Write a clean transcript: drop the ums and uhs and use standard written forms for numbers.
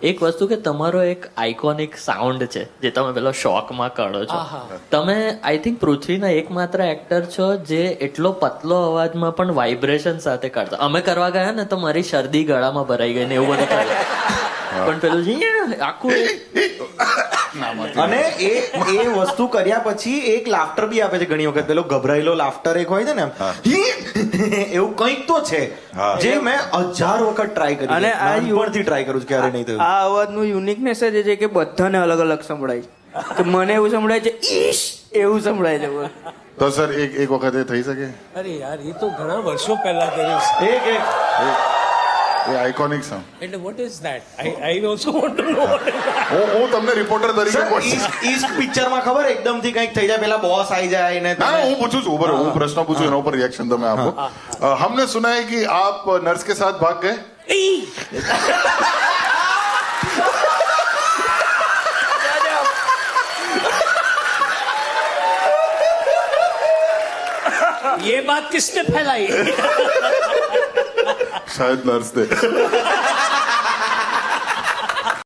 એક વસ્તુ કે તમારો એક આઇકોનિક સાઉન્ડ છે જે તમે પેલો શોકમાં કરો છો. તમે આઈ થિંક પૃથ્વીના એકમાત્ર એક્ટર છો જે એટલો પતલો અવાજમાં પણ વાઇબ્રેશન સાથે કરતા. અમે કરવા ગયા ને તો મારી શરદી ગળામાં ભરાઈ ગઈ ને એવું બધું થયું. પણ પેલું આખું અને એ વસ્તુ કર્યા પછી એક લાફ્ટર બી આપે છે ઘણી વખત. પેલો ગભરાયેલો લાફ્ટર એક હોય છે ને એવું કંઈક તો છે જે મેં 1000 વખત ટ્રાય કરી અને આ નાનપણથી ટ્રાય કરું છું, ક્યારે નહીં થયું. આ અવાજનું યુનિકનેસ જ એ છે કે બધાને અલગ અલગ સંભળાય છે. કે મને એવું સંભળાય છે ઈશ એવું સંભળાય છે. તો સર એક વખત એ થઈ શકે? અરે યાર એ તો ઘણા વર્ષો પહેલા કર્યું છે. એક એ આઇકોનિક સાઉન્ડ. એટલે what is that? I also want to know. હું તમને રિપોર્ટર તરીકે question- ઈસ્ટ પિક્ચરમાં ખબર એકદમથી કંઈક થઈ જાય, પેલા બોસ આવી જાય ને ના હું પૂછું છું, ઉભો રહો, હું પ્રશ્ન પૂછું એના ઉપર રિએક્શન તમે આપો. हमने सुना है कि आप नर्स के साथ भाग गए. ये बात किसने फैलाई? शायद नर्स थे.